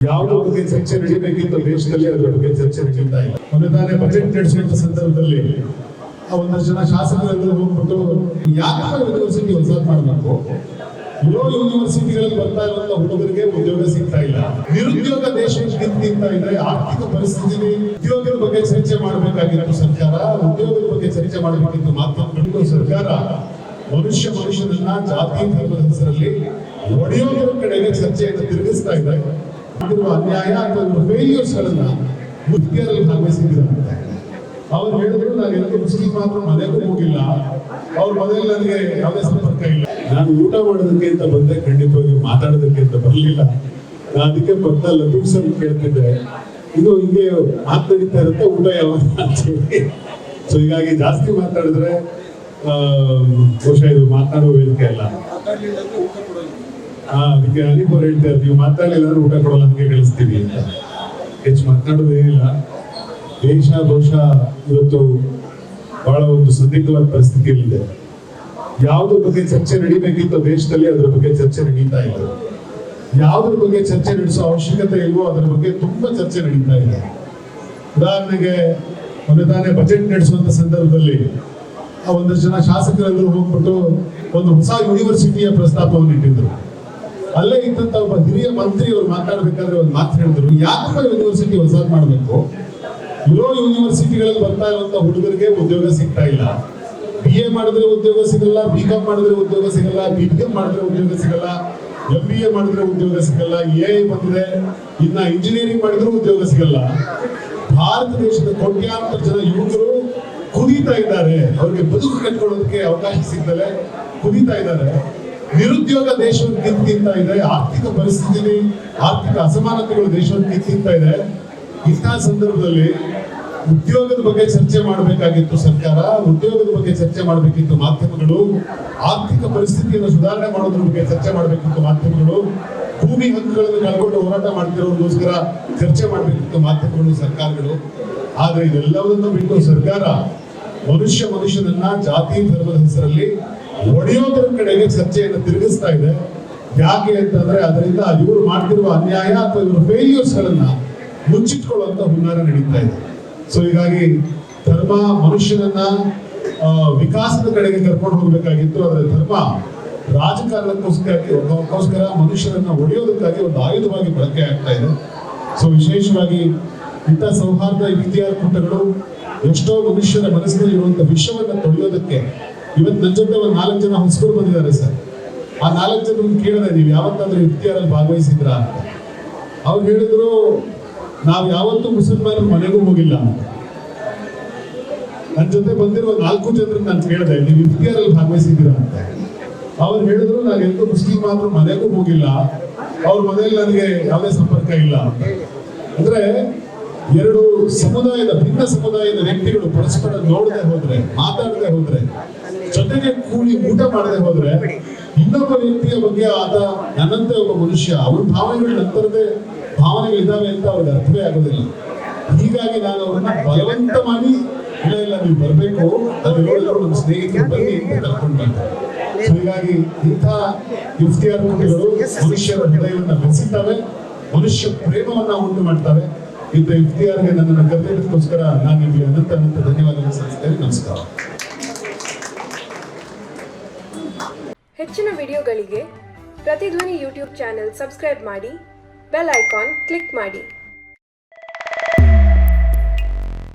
ಯಾವುದ್ರ ಬಗ್ಗೆ ಚರ್ಚೆ ನಡೀಬೇಕಿತ್ತು ದೇಶದಲ್ಲಿ ಅದರ ಬಗ್ಗೆ ಚರ್ಚೆ ನಡೀತಾ ಇಲ್ಲ. ಮೊನ್ನೆ ಬಜೆಟ್ ನಡೆಸುವಂತ ಸಂದರ್ಭದಲ್ಲಿ ಒಂದಷ್ಟು ಜನ ಶಾಸಕರೆಲ್ಲರೂ ಹೋಗ್ಬಿಟ್ಟು ಯಾಕೆ ಯೂನಿವರ್ಸಿಟಿ ಹೊಸದ್ ಮಾಡಬೇಕು, ಇರೋ ಯೂನಿವರ್ಸಿಟಿಗಳಲ್ಲಿ ಬರ್ತಾ ಇರುವಂತ ಹುಡುಗರಿಗೆ ಉದ್ಯೋಗ ಸಿಗ್ತಾ ಇಲ್ಲ, ನಿರುದ್ಯೋಗ ದೇಶ ನಿಂತ ಇದೆ, ಆರ್ಥಿಕ ಪರಿಸ್ಥಿತಿ, ಉದ್ಯೋಗದ ಬಗ್ಗೆ ಚರ್ಚೆ ಮಾಡಬೇಕಾಗಿತ್ತು ಸರ್ಕಾರ, ಉದ್ಯೋಗದ ಬಗ್ಗೆ ಚರ್ಚೆ ಮಾಡಬೇಕಿತ್ತು ಮಾತ್ರ ಸರ್ಕಾರ ಮನುಷ್ಯನನ್ನ ಜಾತಿ ಧರ್ಮದ ಹೆಸರಲ್ಲಿ ಒಡೆಯೋದ್ರ ಕಡೆಗೆ ಚರ್ಚೆಯನ್ನು ತಿರುಗಿಸ್ತಾ ಇದೆ. ಅನ್ಯಾಯ ಅಥವಾ ಫೇಲ್ಯೂರ್ಸ್ ಗಳನ್ನ ಮುಖ್ಯರಲ್ಲಿ ಭಾಗವಹಿಸಿದ್ದಾರೆ. ಅವ್ರು ಹೇಳಿದ್ರು ನಾನು ಎಲ್ಲರೂ ಮುಸ್ಲಿಂ ಮಾತ್ರ ಮನೆಗೂ ಹೋಗಿಲ್ಲ, ಅವ್ರ ಮನೆಯಲ್ಲಿ ನನಗೆ ಯಾವುದೇ ಸಂಪರ್ಕ ಇಲ್ಲ, ನಾನು ಊಟ ಮಾಡೋದಕ್ಕೆ ಅಂತ ಬಂದೆ, ಖಂಡಿತವಾಗಿ ಮಾತಾಡೋದಕ್ಕೆ ಅಂತ ಬರಲಿಲ್ಲ. ನಾನು ಅದಕ್ಕೆ ಪಕ್ಕ ಲತೀಫ್ ಸರ್ ಕೇಳ್ತಿದ್ದೆ, ಇದು ಹಿಂಗೆ ಮಾತಾಡಿತಾ ಇರುತ್ತೆ ಊಟ ಯಾವಾಗ ಅಂತ ಹೇಳಿ. ಸೊ ಹೀಗಾಗಿ ಜಾಸ್ತಿ ಮಾತಾಡಿದ್ರೆ ಬಹುಶಃ ಇದು ಮಾತಾಡುವ ವೇದಿಕೆ ಅಲ್ಲ. ಅದಕ್ಕೆ ಅನಿಪುರ ಹೇಳ್ತಾರೆ, ನೀವು ಮಾತಾಡಲಿಲ್ಲ ಅಂದ್ರೆ ಊಟ ಕೊಡಲ್ಲ, ಹಂಗೆ ಕಳಿಸ್ತೀವಿ ಅಂತ. ಹೆಚ್ಚು ಮಾತಾಡೋದೇನಿಲ್ಲ. ದೇಶ ಬಹುಶಃ ಇವತ್ತು ಬಹಳ ಒಂದು ಸಂದಿಗ್ಧವಾದ ಪರಿಸ್ಥಿತಿಯಲ್ಲಿದೆ. ಯಾವುದ್ರ ಬಗ್ಗೆ ಚರ್ಚೆ ನಡೀಬೇಕಿತ್ತು ದೇಶದಲ್ಲಿ ಅದರ ಬಗ್ಗೆ ಚರ್ಚೆ ನಡೀತಾ ಇಲ್ಲ. ಯಾವುದ್ರ ಬಗ್ಗೆ ಚರ್ಚೆ ನಡೆಸೋ ಅವಶ್ಯಕತೆ ಇಲ್ವೋ ಅದರ ಬಗ್ಗೆ ತುಂಬಾ ಚರ್ಚೆ ನಡೀತಾ ಇದೆ. ಉದಾಹರಣೆಗೆ ಮೊನ್ನೆ ಬಜೆಟ್ ನಡೆಸುವಂತ ಸಂದರ್ಭದಲ್ಲಿ ಒಂದಷ್ಟು ಜನ ಶಾಸಕರೆಲ್ಲರೂ ಹೋಗ್ಬಿಟ್ಟು ಒಂದು ಹೊಸ ಯೂನಿವರ್ಸಿಟಿಯ ಪ್ರಸ್ತಾಪವನ್ನು ಇಟ್ಟಿದ್ರು. ಅಲ್ಲೇ ಇದ್ದಂತ ಒಬ್ಬ ಹಿರಿಯ ಮಂತ್ರಿ ಅವರು ಮಾತಾಡ್ಬೇಕಾದ್ರೆ ಒಂದು ಮಾತು ಹೇಳಿದ್ರು, ಯಾಕಪ್ಪ ಯೂನಿವರ್ಸಿಟಿ ಹೊಸದ್ ಮಾಡಬೇಕು, ಇರೋ ಯೂನಿವರ್ಸಿಟಿಗಳಲ್ಲಿ ಬರ್ತಾ ಇರುವಂತ ಹುಡುಗರಿಗೆ ಉದ್ಯೋಗ ಸಿಗ್ತಾ ಇಲ್ಲ, BA ಮಾಡಿದ್ರೆ ಉದ್ಯೋಗ ಸಿಗಲ್ಲ, BCom ಮಾಡಿದ್ರೆ ಉದ್ಯೋಗ ಸಿಗಲ್ಲ, BCom ಮಾಡಿದ್ರೆ ಉದ್ಯೋಗ ಸಿಗಲ್ಲ, MBA ಮಾಡಿದ್ರೆ ಉದ್ಯೋಗ ಸಿಗಲ್ಲ, AI ಬಂದಿದೆ, ಇನ್ನ ಇಂಜಿನಿಯರಿಂಗ್ ಮಾಡಿದ್ರು ಉದ್ಯೋಗ ಸಿಗಲ್ಲ. ಭಾರತ ದೇಶದ ಕೋಟ್ಯಾಂತರ ಜನ ಯುವಕರು ಕುದೀತಾ ಇದ್ದಾರೆ, ಅವ್ರಿಗೆ ಬದುಕು ಕಟ್ಕೊಳ್ಳೋದಕ್ಕೆ ಅವಕಾಶ ಸಿಗ್ತದೆ, ಕುದೀತಾ ಇದ್ದಾರೆ. ನಿರುದ್ಯೋಗ ದೇಶವನ್ನು ಕಿತ್ತಿಂತ ಇದೆ, ಆರ್ಥಿಕ ಪರಿಸ್ಥಿತಿ, ಆರ್ಥಿಕ ಅಸಮಾನತೆಗಳು ದೇಶವನ್ನು ಕಿತ್ತಿಂತ ಇದೆ. ಇಂತಹ ಸಂದರ್ಭದಲ್ಲಿ ಉದ್ಯೋಗದ ಬಗ್ಗೆ ಚರ್ಚೆ ಮಾಡಬೇಕಾಗಿತ್ತು ಸರ್ಕಾರ, ಉದ್ಯೋಗದ ಬಗ್ಗೆ ಚರ್ಚೆ ಮಾಡಬೇಕಿತ್ತು ಮಾಧ್ಯಮಗಳು, ಆರ್ಥಿಕ ಪರಿಸ್ಥಿತಿಯನ್ನು ಸುಧಾರಣೆ ಮಾಡೋದ್ರ ಬಗ್ಗೆ ಚರ್ಚೆ ಮಾಡಬೇಕಿತ್ತು ಮಾಧ್ಯಮಗಳು, ಭೂಮಿ ಹಕ್ಕುಗಳನ್ನು ಕಳ್ಕೊಂಡು ಹೋರಾಟ ಮಾಡ್ತಿರೋರಿಗೋಸ್ಕರ ಚರ್ಚೆ ಮಾಡಬೇಕಿತ್ತು ಮಾಧ್ಯಮಗಳು, ಸರ್ಕಾರಗಳು. ಆದ್ರೆ ಇದೆಲ್ಲವನ್ನೂ ಬಿಟ್ಟು ಸರ್ಕಾರ ಮನುಷ್ಯನನ್ನ ಜಾತಿ ಧರ್ಮದ ಹೆಸರಲ್ಲಿ ಒಡೆಯೋದ್ರ ಕಡೆಗೆ ಚರ್ಚೆಯನ್ನು ತಿರುಗಿಸ್ತಾ ಇದೆ. ಯಾಕೆ ಅಂತಂದ್ರೆ ಅದರಿಂದ ಇವರು ಮಾಡ್ತಿರುವ ಅನ್ಯಾಯ ಅಥವಾ ಇವರು ಫೇಲ್ಯೂರ್ಸ್ ಗಳನ್ನ ಮುಚ್ಚಿಟ್ಕೊಳ್ಳುವಂತ ಹುನ್ನಾರ ನಡೀತಾ ಇದೆ. ಸೊ ಹೀಗಾಗಿ ಧರ್ಮ ಮನುಷ್ಯನನ್ನ ವಿಕಾಸದ ಕಡೆಗೆ ಕರ್ಕೊಂಡು ಹೋಗ್ಬೇಕಾಗಿತ್ತು, ಆದ್ರೆ ಧರ್ಮ ರಾಜಕಾರಣಕ್ಕೋಸ್ಕರ ಮನುಷ್ಯರನ್ನ ಒಡೆಯೋದಕ್ಕಾಗಿ ಒಂದು ಆಯುಧವಾಗಿ ಬಳಕೆ ಆಗ್ತಾ ಇದೆ. ಸೊ ವಿಶೇಷವಾಗಿ ಇಂಥ ಸೌಹಾರ್ದ ಇಫ್ತಿಯಾರ್ ಕೂಟಗಳು ಎಷ್ಟೋ ಮನುಷ್ಯರ ಮನಸ್ಸಿನಲ್ಲಿ ಇರುವಂತ ವಿಷಯವನ್ನ ತೊಳೆಯೋದಕ್ಕೆ ಇವತ್ತು ನನ್ನ ಜೊತೆ ಒಂದು 4 ಜನ ಹೊಸಬರು ಬಂದಿದ್ದಾರೆ ಸರ್. ಆ 4 ಜನ ಕೇಳಿದೆ, ನೀವು ಯಾವತ್ತಾದ್ರೂ ಇಫ್ತಿಯಾರಲ್ಲಿ ಭಾಗವಹಿಸಿದ್ರ ಅಂತ. ಅವ್ರು ಹೇಳಿದ್ರು, ನಾವು ಯಾವತ್ತೂ ಮುಸಲ್ಮಾನರ ಮನೆಗೂ ಹೋಗಿಲ್ಲ ಅಂತ. ನನ್ನ ಜೊತೆ ಬಂದಿರೋ 4 ಜನರನ್ನ ನಾನು ಕೇಳಿದೆ, ನೀವು ಇಫ್ತಿಯಾರಲ್ಲಿ ಭಾಗವಹಿಸಿದ್ದೀರಾ ಅಂತ. ಅವ್ರು ಹೇಳಿದ್ರು, ನಾನು ಎಂದೂ ಮುಸ್ಲಿಂ ಮಾತ್ರ ಮನೆಗೂ ಹೋಗಿಲ್ಲ, ಅವ್ರ ಮನೆಯಲ್ಲಿ ನನಗೆ ಯಾವುದೇ ಸಂಪರ್ಕ ಇಲ್ಲ ಅಂತ. ಅಂದ್ರೆ ಎರಡು ಸಮುದಾಯದ ಭಿನ್ನ ಸಮುದಾಯದ ವ್ಯಕ್ತಿಗಳು ಪರಸ್ಪರ ನೋಡದೆ ಹೋದ್ರೆ, ಮಾತಾಡದೆ ಹೋದ್ರೆ, ಜೊತೆಗೆ ಕೂಡಿ ಊಟ ಮಾಡದೆ ಹೋದ್ರೆ, ಇನ್ನೊಬ್ಬ ವ್ಯಕ್ತಿಯ ಬಗ್ಗೆ ಆತ ನನ್ನಂತೆ ಒಬ್ಬ ಮನುಷ್ಯ, ಅವನ ಭಾವನೆಗಳು ನಂತರದೇ ಭಾವನೆಗಳಿದ್ದಾವೆ ಅಂತ ಅವ್ರಿಗೆ ಅರ್ಥವೇ ಆಗೋದಿಲ್ಲ. ಹೀಗಾಗಿ ನಾನು ಅವ್ರನ್ನ ಬಲವಂತ ಮಾಡಿ ಇಲ್ಲ ನೀವು ಬರ್ಬೇಕು, ಅದು ಹೇಳಿದ್ರು ನಮ್ಮ ಸ್ನೇಹಿತರು ಬನ್ನಿ ಅಂತ ಕರ್ಕೊಂಡು ಬಂದೆ. ಹೀಗಾಗಿ ಇಂಥ ಇಫ್ತಿಯಾರ್ ಕೂಟಗಳು ಮನುಷ್ಯರ ಹೃದಯವನ್ನು ಬೆಸೆಸ್ತವೆ, ಮನುಷ್ಯ ಪ್ರೇಮವನ್ನ ಉಂಟು ಮಾಡ್ತವೆ. ಇಂಥ ಇಫ್ತಿಯಾರ್ಗೆ ನನ್ನನ್ನು ಕರೆದಿದ್ದಕ್ಕೋಸ್ಕರ ನಾನು ನಿಮಗೆ ಅನಂತ ಧನ್ಯವಾದಗಳು ಸಲ್ಲಿಸ್ತೇನೆ. ನಮಸ್ಕಾರ. ಹೆಚ್ಚಿನ ವಿಡಿಯೋಗಳಿಗೆ ಪ್ರತಿಧ್ವನಿ ಯೂಟ್ಯೂಬ್ ಚಾನೆಲ್ ಸಬ್ಸ್ಕ್ರೈಬ್ ಮಾಡಿ, ಬೆಲ್ ಐಕಾನ್ ಕ್ಲಿಕ್ ಮಾಡಿ.